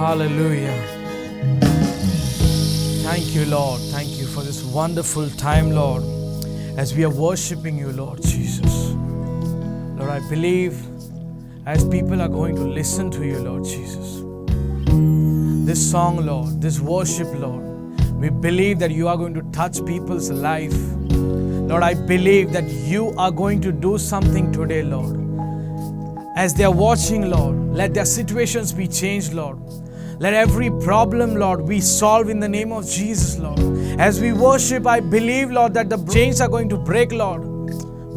Hallelujah. Thank you, Lord. Thank you for this wonderful time, Lord, as we are worshiping you, Lord Jesus. Lord, I believe as people are going to listen to you, Lord Jesus, this song, Lord, this worship, Lord, we believe that you are going to touch people's life. Lord, I believe that you are going to do something today, Lord. As they are watching, Lord, let their situations be changed, Lord. Let every problem, Lord, be solved in the name of Jesus, Lord. As we worship, I believe, Lord, that the chains are going to break, Lord.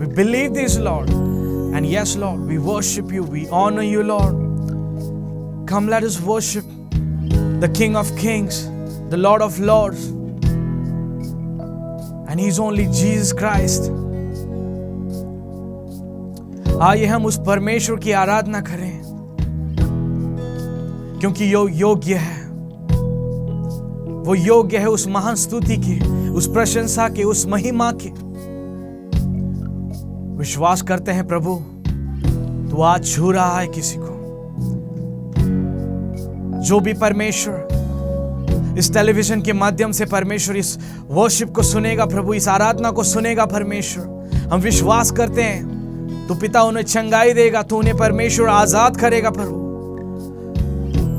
We believe this, Lord. And yes, Lord, we worship you. We honor you, Lord. Come, let us worship the King of Kings, the Lord of Lords. And He's only Jesus Christ. आइए हम उस परमेश्वर की आराधना करें, क्योंकि वो योग्य है। वो योग्य है उस महान स्तुति की, उस प्रशंसा की, उस महिमा की। विश्वास करते हैं प्रभु, तू आज छू रहा है किसी को। जो भी परमेश्वर इस टेलीविजन के माध्यम से परमेश्वर इस वर्शिप को सुनेगा, प्रभु इस आराधना को सुनेगा, परमेश्वर हम विश्वास करते हैं तू पिता उन्हें चंगाई देगा, तू उन्हें परमेश्वर आजाद करेगा। प्रभु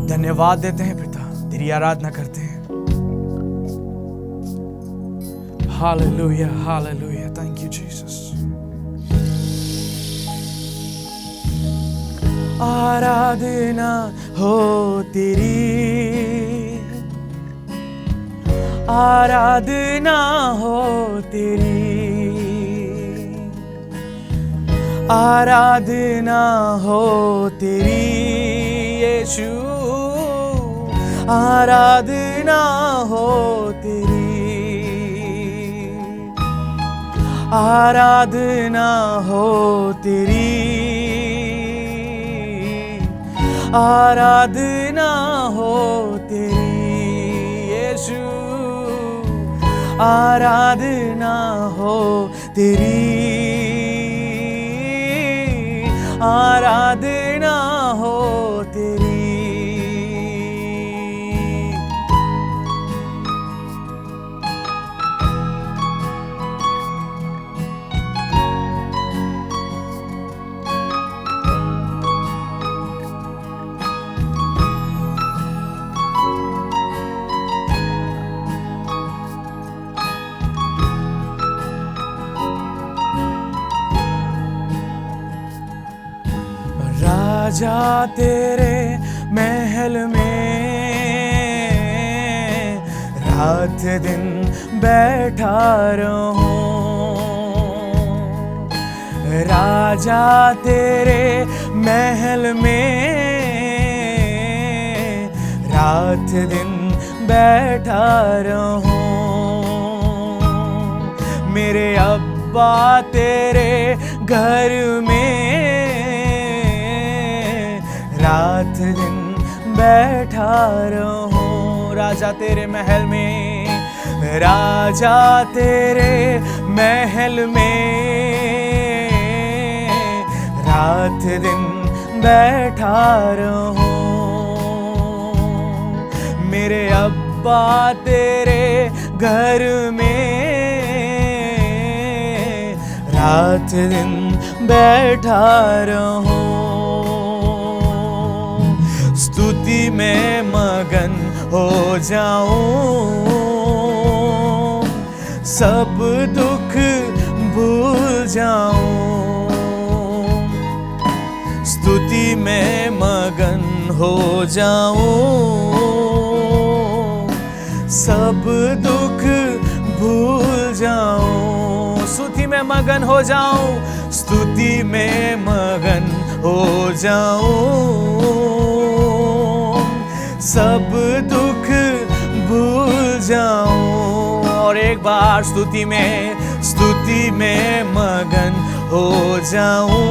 धन्यवाद देते हैं पिता, तेरी आराधना करते हैं। Hallelujah, hallelujah, thank you Jesus. आराधना हो तेरी, आराधना हो तेरी, आराधना हो तेरी यीशु, आराधना हो तेरी, आराधना हो तेरी, आराधना हो तेरी यीशु, आराधना हो तेरी, आराधना हो तेरी। राजा तेरे महल में रात दिन बैठा रहूं, राजा तेरे महल में रात दिन बैठा रहूं, मेरे अब्बा तेरे घर में रात दिन बैठा रहूं। राजा तेरे महल में, राजा तेरे महल में रात दिन बैठा रहूं, मेरे अब्बा तेरे घर में रात दिन बैठा रहूं। स्तुति में मगन हो जाऊं, सब दुख भूल जाऊं, स्तुति में मगन हो जाऊं, सब दुख भूल जाऊं, स्तुति में मगन हो जाऊं, स्तुति में मगन हो जाऊं, सब दुख भूल जाऊं। और एक बार स्तुति में मगन हो जाऊं,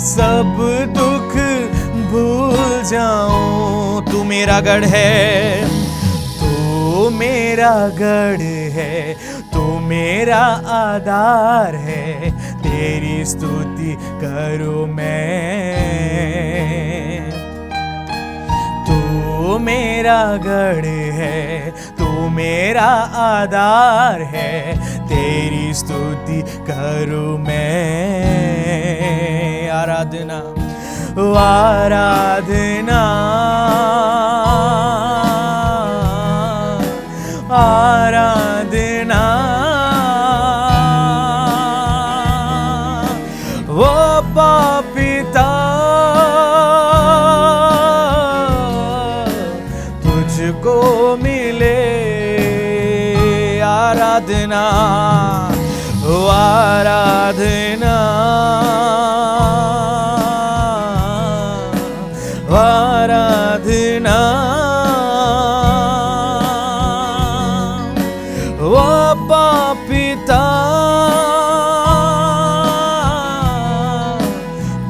सब दुख भूल जाऊं। तू मेरा गढ़ है, तू मेरा गढ़ है, तू मेरा आधार है, तेरी स्तुति करूं मैं। मेरा गढ़ है, तू मेरा आधार है, तेरी स्तुति करूं मैं। आराधना आराधना आराधना, वो पापिता तुझको मिले। आराधना आराधना आराधना, वो पापिता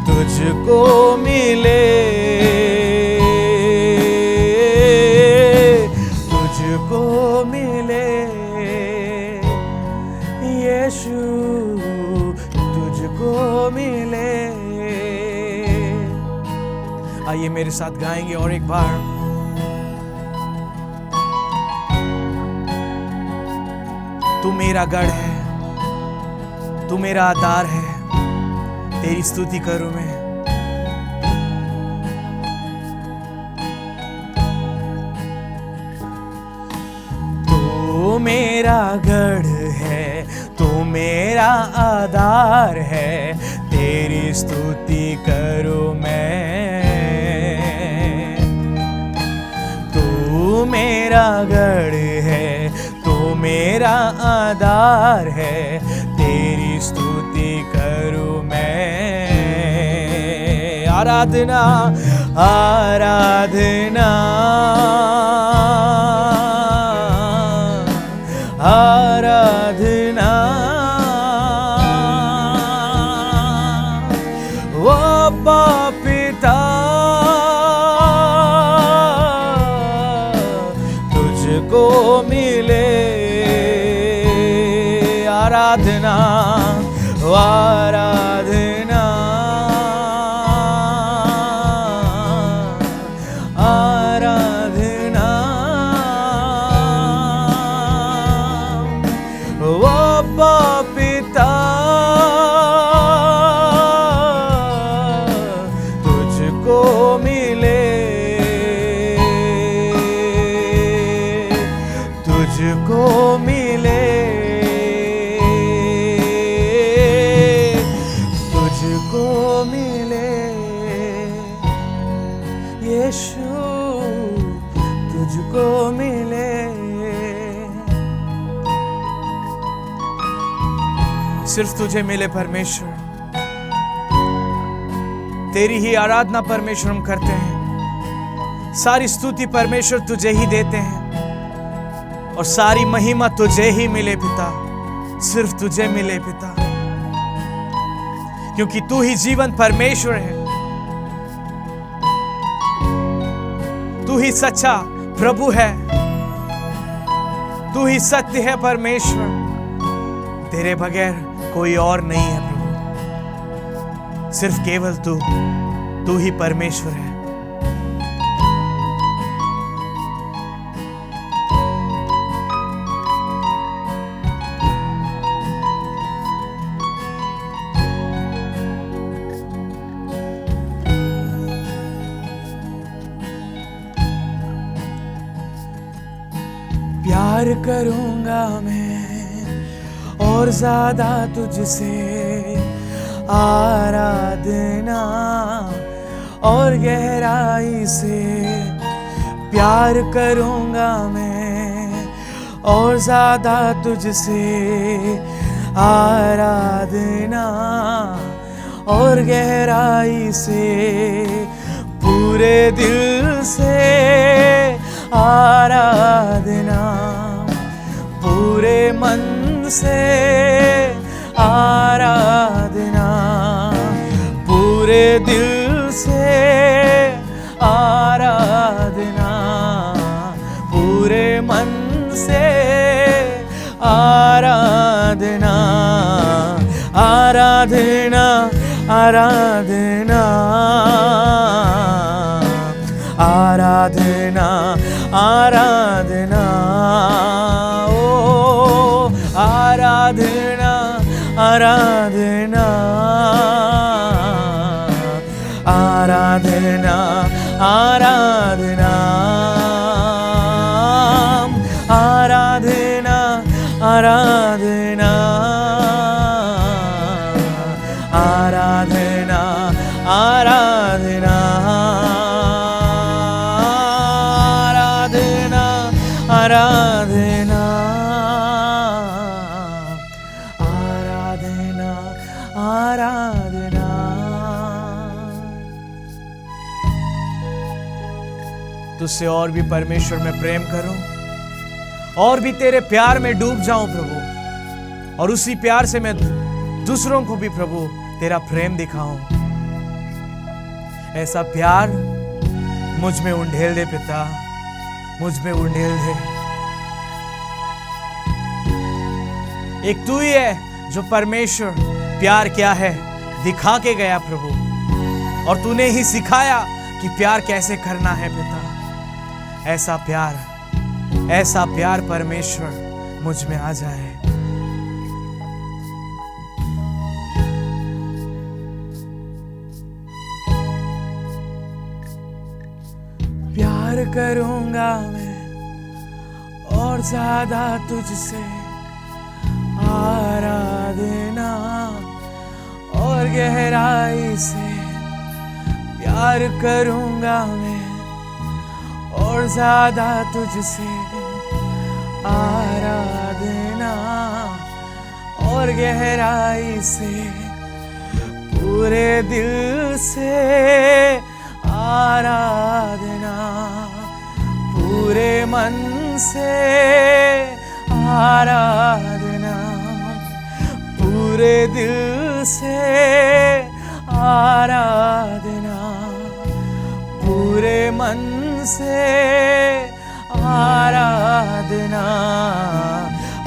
तुझको मिले, तुझको मिले यीशु, तुझको मिले। आइए मेरे साथ गाएंगे और एक बार। तू मेरा गढ़ है, तू मेरा आधार है, तेरी स्तुति करूं मैं। तू मेरा गढ़ है, तू मेरा आधार है, तेरी स्तुति करूं मैं। तू मेरा गढ़ है, तू मेरा आधार है, तेरी स्तुति करूं मैं। आराधना आराधना आराधना, वो पापिता तुझको मिले। आराधना आराधना आराधना, वो पापिता तुझको मिले, तुझको मिले, तुझको मिले यीशु, तुझको मिले। सिर्फ तुझे मिले परमेश्वर, तेरी ही आराधना परमेश्वर हम करते हैं। सारी स्तुति परमेश्वर तुझे ही देते हैं और सारी महिमा तुझे ही मिले पिता, सिर्फ तुझे मिले पिता, क्योंकि तू ही जीवन परमेश्वर है, तू ही सच्चा प्रभु है, तू ही सत्य है परमेश्वर, तेरे बगैर कोई और नहीं है प्रभु, सिर्फ केवल तू ही परमेश्वर है। प्यार करूंगा मैं और ज्यादा तुझसे, आराधना और गहराई से प्यार करूंगा मैं और ज्यादा तुझसे, आराधना और गहराई से, पूरे दिल से आराधना, पूरे मन से आराधना, पूरे दिल से आराधना, पूरे मन से आराधना, आराधना आराधना आराधना आराधना, ओ आराधना, आराधना, आराधना, आराधना, आराधना, आराधना, आराधना, आराधना, आराधना, आराधना, आराधना, आराधना। तुझसे और भी परमेश्वर में प्रेम करूं और भी तेरे प्यार में डूब जाऊं प्रभु, और उसी प्यार से मैं दूसरों को भी प्रभु तेरा प्रेम दिखाऊं। ऐसा प्यार मुझ में उंडेल दे पिता, मुझ में उंडेल दे। एक तू ही है जो परमेश्वर प्यार क्या है दिखा के गया प्रभु, और तूने ही सिखाया कि प्यार कैसे करना है पिता। ऐसा प्यार परमेश्वर मुझ में आ जाए। प्यार करूंगा मैं और ज्यादा तुझसे, आराधना और गहराई से। प्यार करूंगा मैं और ज्यादा तुझसे, आराधना और गहराई से। पूरे दिल से आराधना, पूरे मन से आराधना, पूरे दिल से आराधना, पूरे मन से आराधना,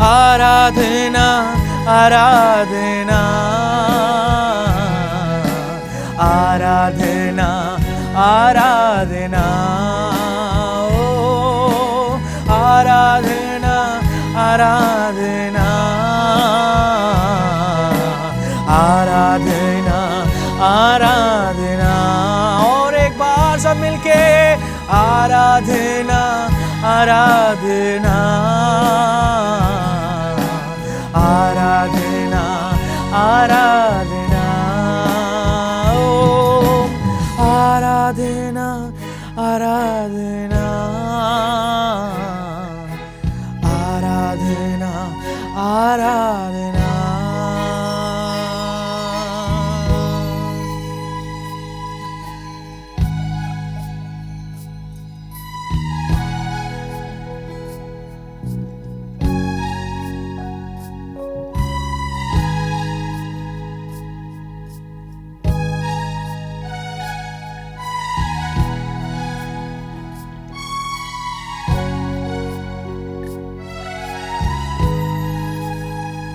आराधना, आराधना, आराधना, आराधना, ओ आराधना, आराधना, आराधना, आराधना। और एक बार सब मिलके आराधना, आराधना, आराधना, आराधना, ओ आराधना, आराधना, आराधना, आराधना।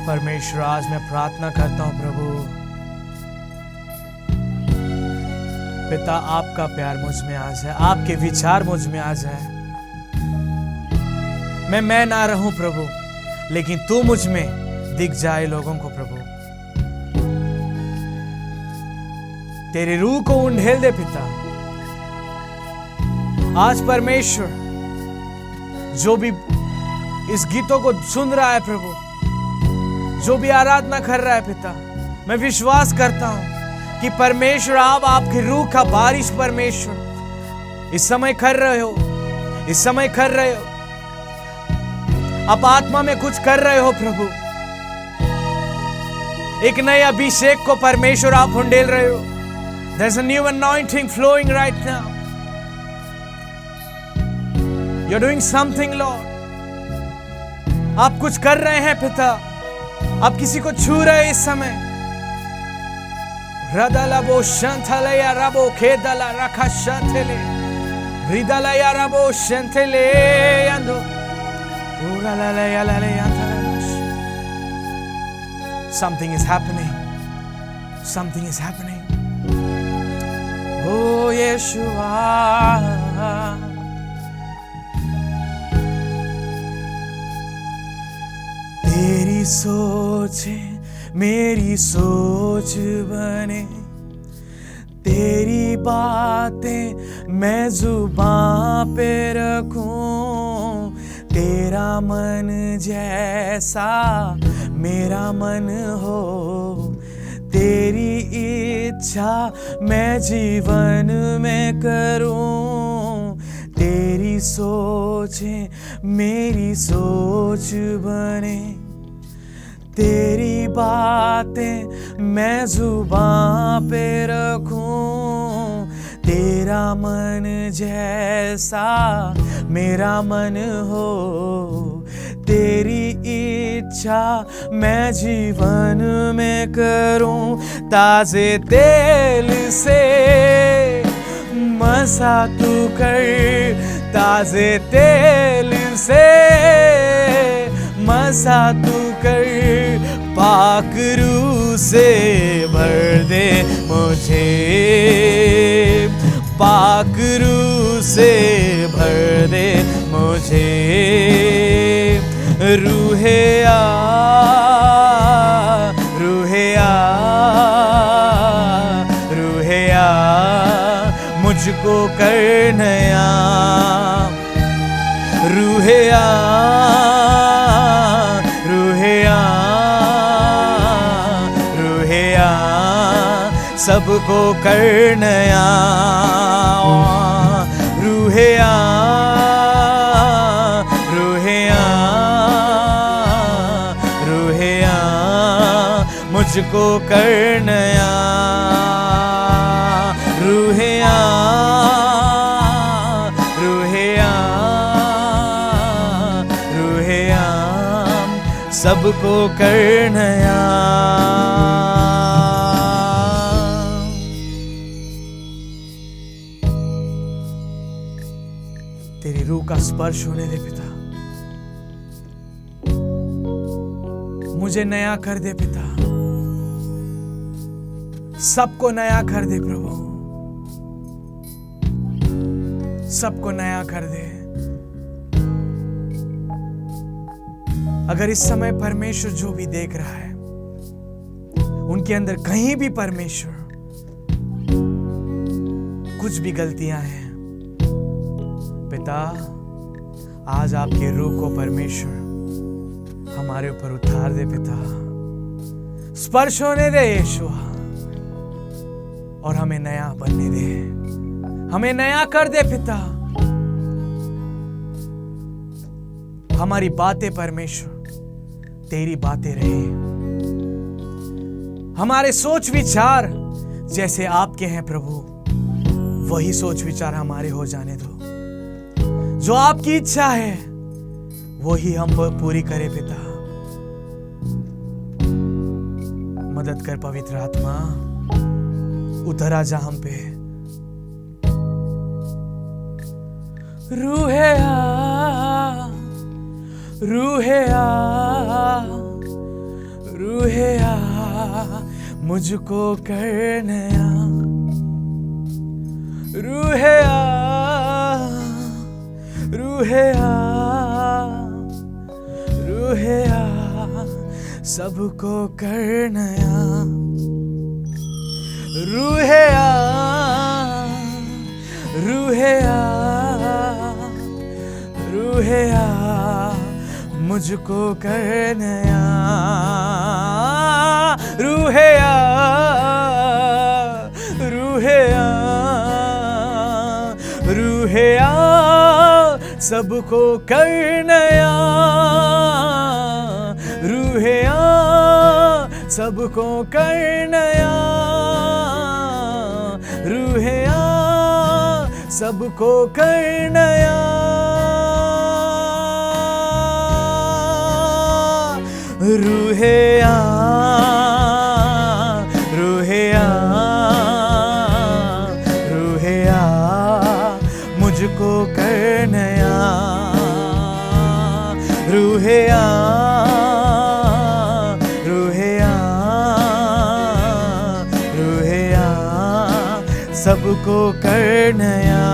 परमेश्वर, आज मैं प्रार्थना करता हूं प्रभु, पिता आपका प्यार मुझ में आ जाए, आपके विचार मुझ में आ जाए। मैं ना रहूं प्रभु, लेकिन तू मुझ में दिख जाए लोगों को प्रभु। तेरी रूह को उंडेल दे पिता। आज परमेश्वर जो भी इस गीतों को सुन रहा है प्रभु, जो भी आराधना कर रहा है पिता, मैं विश्वास करता हूं कि परमेश्वर आप आपकी रूह का बारिश परमेश्वर इस समय कर रहे हो, इस समय कर रहे हो। आप आत्मा में कुछ कर रहे हो प्रभु। एक नए अभिषेक को परमेश्वर आप उंडेल रहे हो। There's a new anointing flowing right now. You're doing something, Lord. आप कुछ कर रहे हैं पिता। आप किसी को छू रहे हैं इस समय। रदलबो शंथलया रबो खेदला रखा शंथले रिदलया रबो शंथले यंदो उरललया ललयांतरश। Something is happening. Something is happening. Oh Yeshua, तेरी सोच मेरी सोच बने, तेरी बातें मैं जुबां पे रखूं, तेरा मन जैसा मेरा मन हो, तेरी इच्छा मैं जीवन में करूं, तेरी सोचें मेरी सोच बने, तेरी बातें मैं जुबां पे रखूं, तेरा मन जैसा मेरा मन हो, तेरी इच्छा मैं जीवन में करूं, ताजे तेल से मसा तू कर, ताजे तेल से मसा तू कर, पाक रूह से भर दे मुझे, पाक रूह से भर दे मुझे, रूहे आ, रूहे आ, रूहे आ, मुझको कर नया, रूहे आ, रूहे आ, रूहे आ, सबको कर नया, रूहे आ, रूहे आ, रूहे आ, मुझको कर नया, रूहे आ, रूहे आ, रूहे आ, सबको कर नया। तेरी रूह का स्पर्श होने दे पिता, मुझे नया कर दे पिता, सबको नया कर दे प्रभु, सबको नया कर दे। अगर इस समय परमेश्वर जो भी देख रहा है, उनके अंदर कहीं भी परमेश्वर कुछ भी गलतियां हैं पिता, आज आपके रूह को परमेश्वर हमारे ऊपर उतार दे पिता, स्पर्श होने दे यीशुआ, और हमें नया बनने दे, हमें नया कर दे पिता। हमारी बातें परमेश्वर तेरी बातें रहे, हमारे सोच विचार जैसे आपके हैं प्रभु, वही सोच विचार हमारे हो जाने दो, जो आपकी इच्छा है वही हम पूरी करें पिता। मदद कर पवित्र आत्मा, उतर आजा हम पे। रूहे आ, रूहे आ, रूहे आ, मुझको कर नया, रूहे आ, रूहे आ, रूहे आ, सबको कर नया, रूहे आ, रूहे आ, रूहे आ, मुझको कर नया, रूहे आ, रूहे आ, रूहे आ, सबको कर नया, रूहे आ, सबको कर नया, रूहे आ, सबको कर नया, रूहे आ, रूहे आ, रूहे आ, मुझको कर नया, रूहे आ, रूहे आ, रूहे आ, सबको कर नया।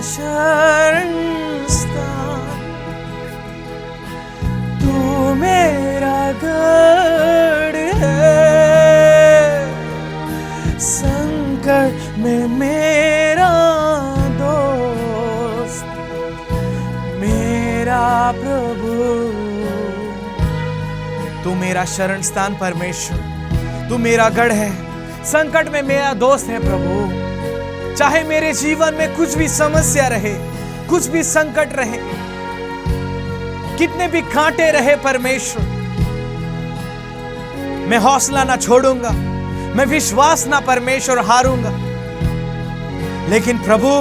शरण स्थान, तू मेरा गढ़ है, संकट में मेरा दोस्त, मेरा प्रभु। तू मेरा शरण स्थान परमेश्वर, तू मेरा गढ़ है, संकट में मेरा दोस्त है प्रभु। चाहे मेरे जीवन में कुछ भी समस्या रहे, कुछ भी संकट रहे, कितने भी कांटे रहे परमेश्वर, मैं हौसला ना छोड़ूंगा, मैं विश्वास ना परमेश्वर हारूंगा। लेकिन प्रभु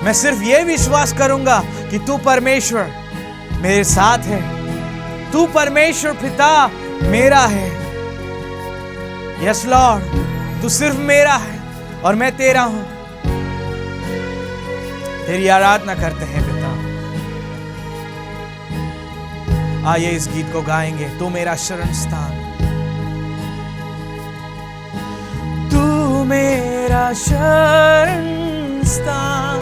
मैं सिर्फ ये विश्वास करूंगा कि तू परमेश्वर मेरे साथ है, तू परमेश्वर पिता मेरा है। यस लॉर्ड, तू सिर्फ मेरा है और मैं तेरा हूं। तेरी आराधना करते हैं पिता। आइए इस गीत को गाएंगे, तू मेरा शरण स्थान, तू मेरा शरण स्थान,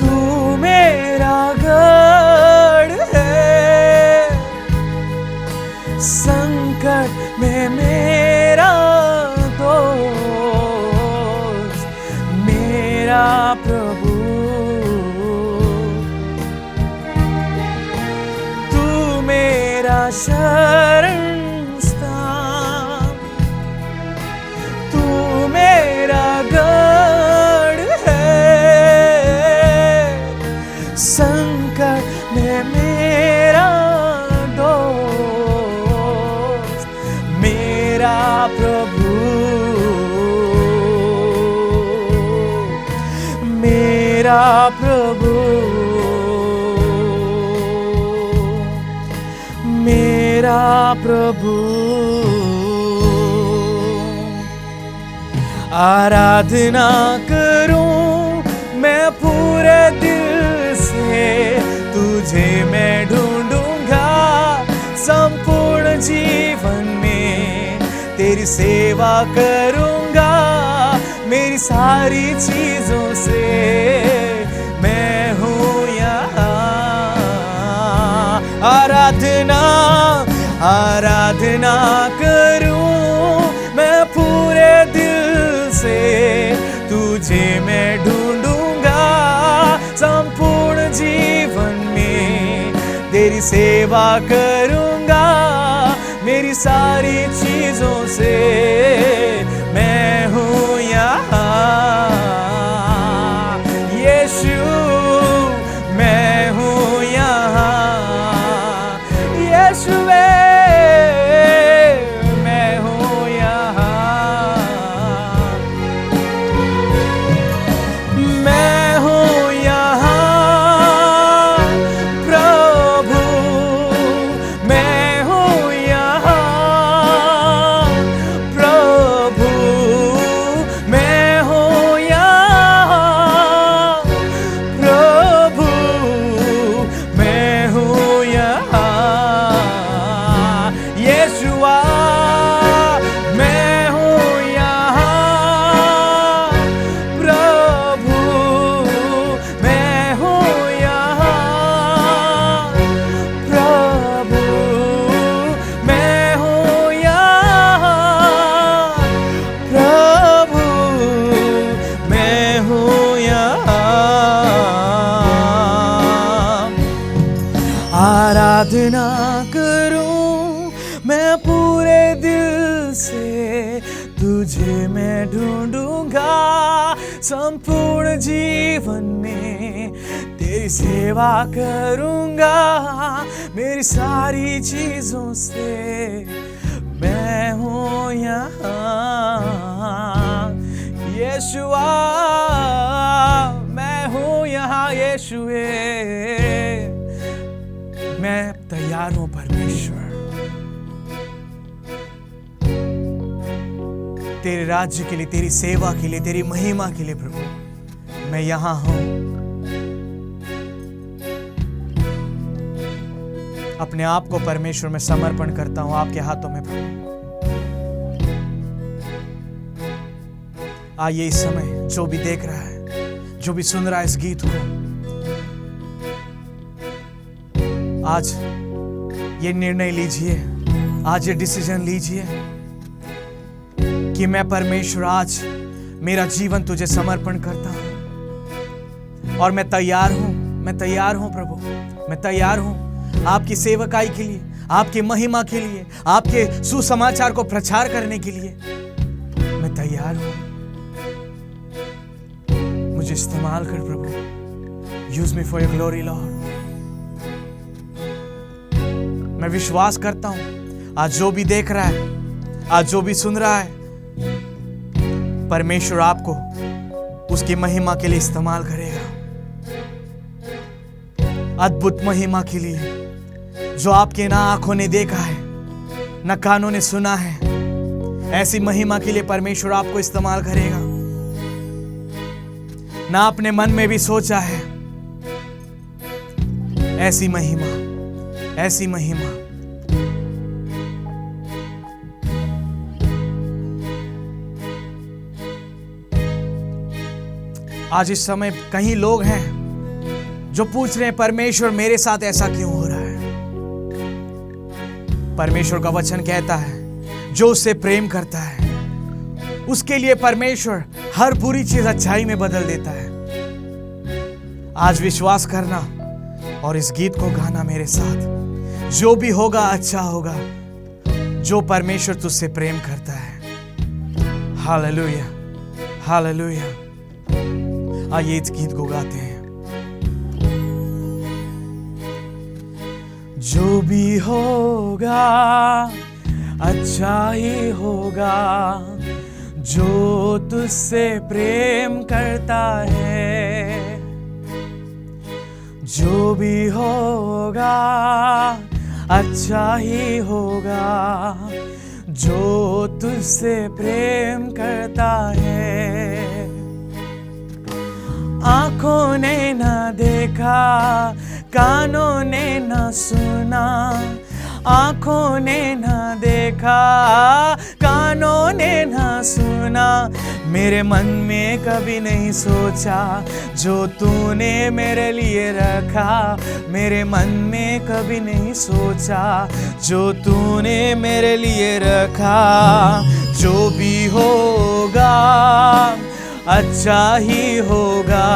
तू मेरा गढ़ है, संकट में मेरा दोस्त, मेरा प्रभु। तू मेरा शरण स्थान, तू मेरा गढ़ है, संकट में मेरा दोस्त, मेरा प्रभु, मेरा प्रभु, मेरा प्रभु। आराधना करूं मैं पूरे दिल से, तुझे मैं ढूंढूंगा संपूर्ण जीवन में, तेरी सेवा करूंगा मेरी सारी चीजों से। मैं हूं यहाँ, आराधना आराधना करूं मैं पूरे दिल से, तुझे मैं ढूंढूंगा संपूर्ण जीवन में, तेरी सेवा करूंगा मेरी सारी चीजों से। मैं हूं यहाँ यीशु, मैं हूं यहाँ यीशु, मैं हूं यहाँ, मैं हूं यहाँ प्रभु, मैं हूं यहाँ प्रभु, मैं हूं यहाँ प्रभु, मैं हूं यहाँ यीशुआ, मैं हूं यहाँ प्रभु, मैं हूं यहाँ प्रभु, मैं हूं यहाँ प्रभु, मैं हूं यहाँ। आराधना करूं मैं पूरे दिल से, तुझे मैं ढूंढूंगा संपूर्ण जीवन में, तेरी सेवा करूंगा मेरी सारी चीजों से। मैं हूं यहाँ यीशुआ, मैं हूं यहाँ यीशुए, मैं तैयार हूं परमेश्वर तेरे राज्य के लिए, तेरी सेवा के लिए, तेरी महिमा के लिए। प्रभु मैं यहाँ हूं, अपने आप को परमेश्वर में समर्पण करता हूं आपके हाथों में। प्रभु आइए इस समय जो भी देख रहा है, जो भी सुन रहा है इस गीत को, आज ये निर्णय लीजिए, आज ये डिसीजन लीजिए कि मैं परमेश्वर आज मेरा जीवन तुझे समर्पण करता हूं और मैं तैयार हूं प्रभु, मैं तैयार हूं आपकी सेवकाई के लिए, आपकी महिमा के लिए, आपके सुसमाचार को प्रचार करने के लिए मैं तैयार हूं। मुझे इस्तेमाल कर प्रभु, use me for your glory Lord. मैं विश्वास करता हूं आज जो भी देख रहा है, आज जो भी सुन रहा है, परमेश्वर आपको उसकी महिमा के लिए इस्तेमाल करेगा, अद्भुत महिमा के लिए, जो आपके ना आंखों ने देखा है, ना कानों ने सुना है। ऐसी महिमा के लिए परमेश्वर आपको इस्तेमाल करेगा, ना अपने मन में भी सोचा है। ऐसी महिमा, ऐसी महिमा। आज इस समय कई लोग हैं जो पूछ रहे हैं, परमेश्वर मेरे साथ ऐसा क्यों हो रहा है? परमेश्वर का वचन कहता है, जो उससे प्रेम करता है उसके लिए परमेश्वर हर बुरी चीज अच्छाई में बदल देता है। आज विश्वास करना और इस गीत को गाना मेरे साथ। जो भी होगा अच्छा होगा, जो परमेश्वर तुझसे प्रेम करता है। Hallelujah, hallelujah. आइए इस गीत को गाते हैं। जो भी होगा अच्छा ही होगा, जो तुझसे प्रेम करता है। जो भी होगा अच्छा ही होगा, जो तुझसे प्रेम करता है। आंखों ने ना देखा, कानों ने ना सुना, आंखों ने ना देखा, कानों ने ना सुना, मेरे मन में कभी नहीं सोचा, जो तूने मेरे लिए रखा। मेरे मन में कभी नहीं सोचा, जो तूने मेरे लिए रखा। जो भी होगा अच्छा ही होगा,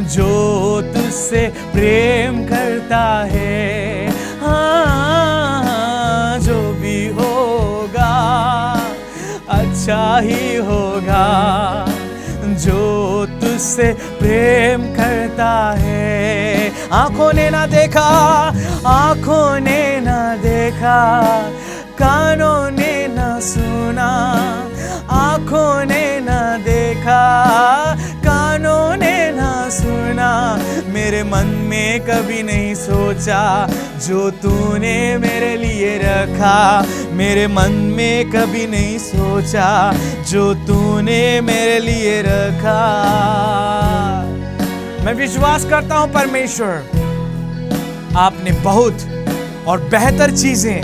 जो तुझसे प्रेम करता है। हाँ, जो भी होगा अच्छा ही होगा, जो तुझसे प्रेम करता है। आंखों ने ना देखा, आंखों ने ना देखा, कानों ने ना सुना, आंखों ने ना देखा, कानों ने ना सुना, मेरे मन में कभी नहीं सोचा, जो तूने मेरे लिए रखा। मेरे मन में कभी नहीं सोचा, जो तूने मेरे लिए रखा। मैं विश्वास करता हूं परमेश्वर, आपने बहुत और बेहतर चीजें,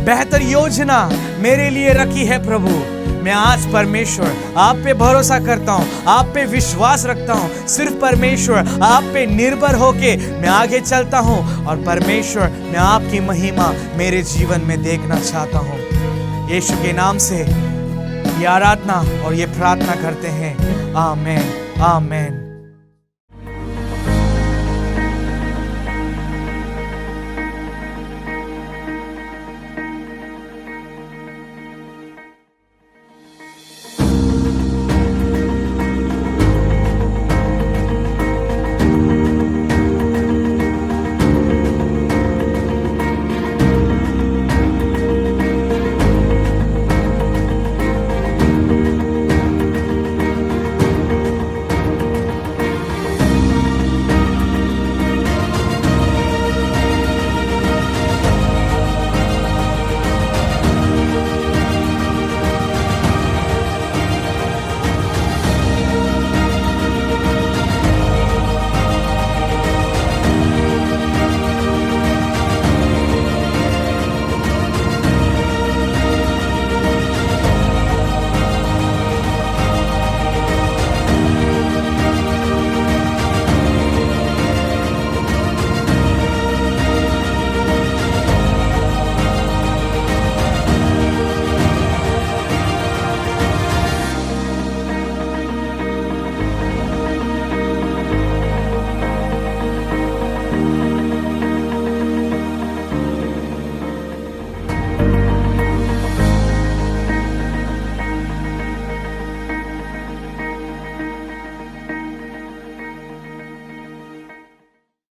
बेहतर योजना मेरे लिए रखी है प्रभु। मैं आज परमेश्वर आप पे भरोसा करता हूँ, आप पे विश्वास रखता हूँ। सिर्फ परमेश्वर आप पे निर्भर होके मैं आगे चलता हूँ और परमेश्वर मैं आपकी महिमा मेरे जीवन में देखना चाहता हूँ। यीशु के नाम से ये आराधना और ये प्रार्थना करते हैं। आमीन, आमीन।